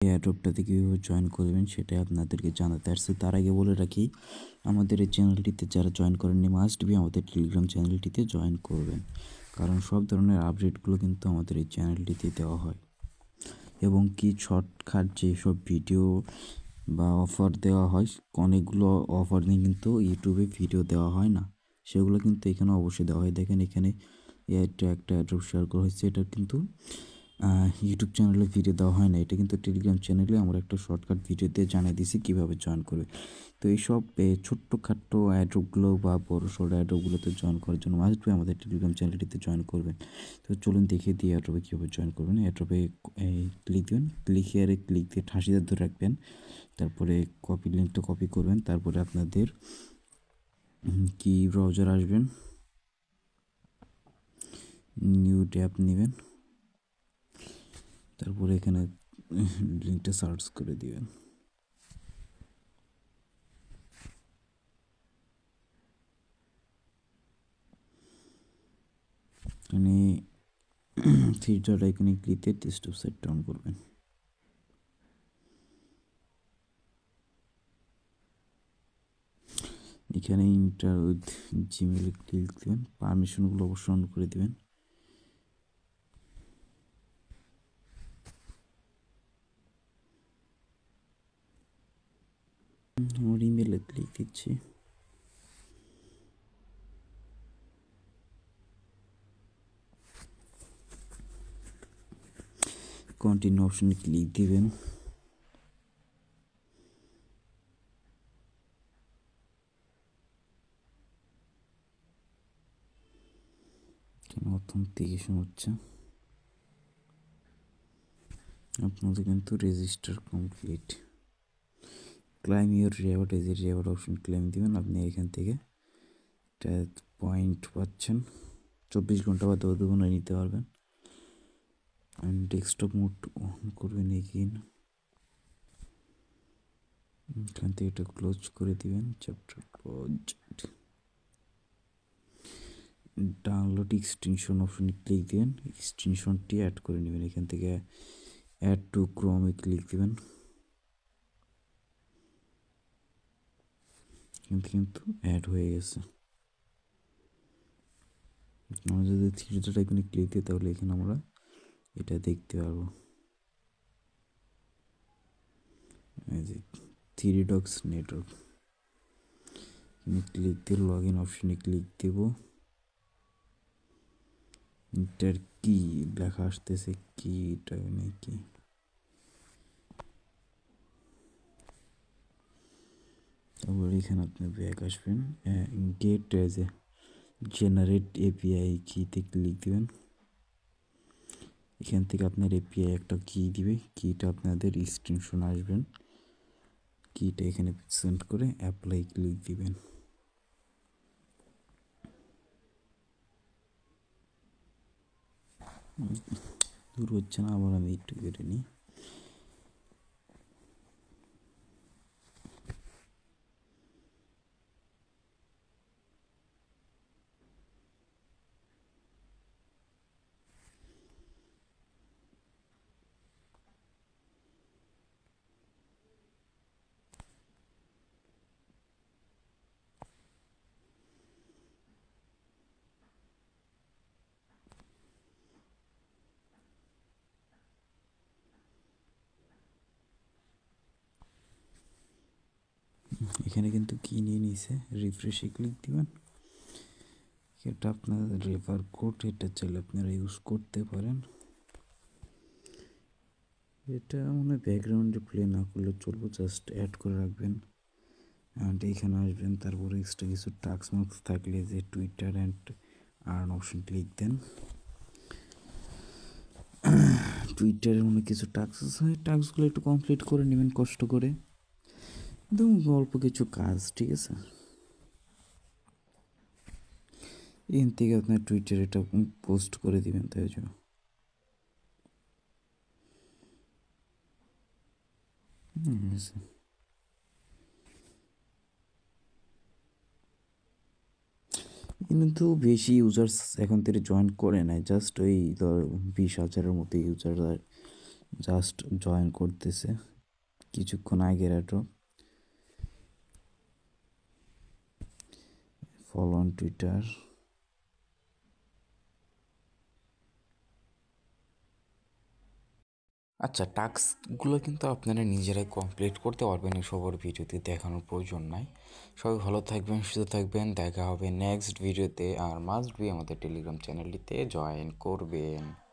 এই অ্যাড্রপটাতে কীভাবে জয়েন করবেন সেটাই আপনাদেরকে জানাতে আসছে। তার আগে বলে রাখি, আমাদের এই চ্যানেলটিতে যারা জয়েন করেননি মাস্ট বি আমাদের টেলিগ্রাম চ্যানেলটিতে জয়েন করবেন, কারণ সব ধরনের আপডেটগুলো কিন্তু আমাদের এই চ্যানেলটিতে দেওয়া হয়। এবং কি শর্টকাট যেসব ভিডিও বা অফার দেওয়া হয়, অনেকগুলো অফার নিয়ে কিন্তু ইউটিউবে ভিডিও দেওয়া হয় না, সেগুলো কিন্তু এখানে অবশ্যই দেওয়া হয়। দেখেন এখানে একটা অ্যাড্রপ শেয়ার করা হয়েছে, এটা কিন্তু ইউটিউব চ্যানেলে ভিডিও দেওয়া হয় না, এটা কিন্তু টেলিগ্রাম চ্যানেলে আমরা একটা শর্টকাট ভিডিওতে জানিয়ে দিয়েছি কীভাবে জয়েন করবে। তো এইসব ছোট্টখাট্টো অ্যাড্রপগুলো বা বড় সড়ো অ্যাড্রপগুলোতে জয়েন করার জন্য মাস্ট বি আমাদের টেলিগ্রাম চ্যানেলটিতে জয়েন করবেন। তো চলুন দেখিয়ে দিই অ্যাড্রপে কীভাবে জয়েন করবেন। অ্যাড্রপে ক্লিক দেবেন, ক্লিক হিয়ারে ক্লিক দিয়ে ঠাঁসিদার ধরে রাখবেন, তারপরে কপি লিঙ্কটা কপি করবেন, তারপরে আপনাদের কি ব্রাউজার আসবেন, নিউ ট্যাব নেবেন, তারপরে এখানে লিঙ্কটা সার্চ করে দিবেন। এখানে থ্রি ডট আইকনে ক্লিক দিয়ে ডেস্কটপ সাইট ডাউন করবেন। এখানে ইন্টার উইথ জিমেলে ক্লিক দেবেন, পারমিশনগুলো অবশ্যই অন করে দেবেন। আমার ইমেলে ক্লিক দিচ্ছি, কন্টিনিউ অপশনে ক্লিক দিবেন। অথেন্টিকেশন হচ্ছে, আপনাদের কিন্তু register complete. Claim your reward, এই যে রিওয়ার্ড অপশন ক্লেম দিবেন। আপনি এখান থেকে পয়েন্ট পাচ্ছেন, 24 ঘন্টা বা 2 ঘন্টা নিতে পারবেন। ডেস্কটপ মোড অন করবেন, এগেইন এখান থেকে এটা ক্লোজ করে দিবেন, চ্যাপ্টার ক্লোজ। ডাউনলোড এক্সটেনশন অপশনে ক্লিক দিবেন, এক্সটেনশনটি অ্যাড করে নেবেন। এখান থেকে অ্যাড টু ক্রোমে ক্লিক দিবেন, কিন্তু অ্যাড হয়ে গেছে। আমরা যদি থ্রি ডট আইকনে ক্লিক দিই তাহলে এখানে আমরা এটা দেখতে পারবো, এই যে থ্রি ডটস নেটওয়ার্ক। ক্লিক দিয়ে লগ ইন অপশনে ক্লিক দেব, এটার কি লেখা আসতেছে, কি এটা নাকি, তারপর এখানে আপনি ব্যাক আসবেন, get as a generate API কিতে ক্লিক দিবেন। এখান থেকে আপনার এপিআই একটা কি দিবে, কিটা আপনাদের এক্সটেনশন আসবেন, কিটা এখানে সেন্ড করে অ্যাপ্লাই ক্লিক দিবেন। দূর হচ্ছে না, আবার আমি একটু কেটে নিই। এখানে কিন্তু কি নিয়ে নিয়েছে, রিফ্রেশে ক্লিক দিবেন। এটা আপনার রেফার কোড, এটা চাইলে আপনারা ইউজ করতে পারেন। এটা মনে হয় ব্যাকগ্রাউন্ডে প্লে না করলে চলবে, জাস্ট অ্যাড করে রাখবেন। অ্যান্ড এইখানে আসবেন, তারপরে এক্সট্রা কিছু টাস্ক মার্কস থাকলে যে Twitter and earn option click দেন। টুইটারের মনে কিছু টাস্ক আছে, টাস্কগুলো একটু কমপ্লিট করে নেবেন কষ্ট করে, একদম অল্প কিছু কাজ, ঠিক আছে। এখান থেকে আপনার টুইটারে এটা পোস্ট করে দিবেন, তাই জন্য কিন্তু বেশি ইউজার্স এখন থেকে জয়েন করে নাই, জাস্ট ওই 20,000-এর মতো ইউজার জাস্ট জয়েন করতেছে কিছুক্ষণ আগের এটো। Follow on Twitter. আচ্ছা, টাস্কগুলো কিন্তু আপনারা নিজেরাই কমপ্লিট করতে পারবেন, এসবের ভিডিওতে দেখানোর প্রয়োজন নাই। সবাই ভালো থাকবেন, সুস্থ থাকবেন, দেখা হবে নেক্সট ভিডিওতে। আর মাস্ট বি আমাদের টেলিগ্রাম চ্যানেলটিতে জয়েন করবেন।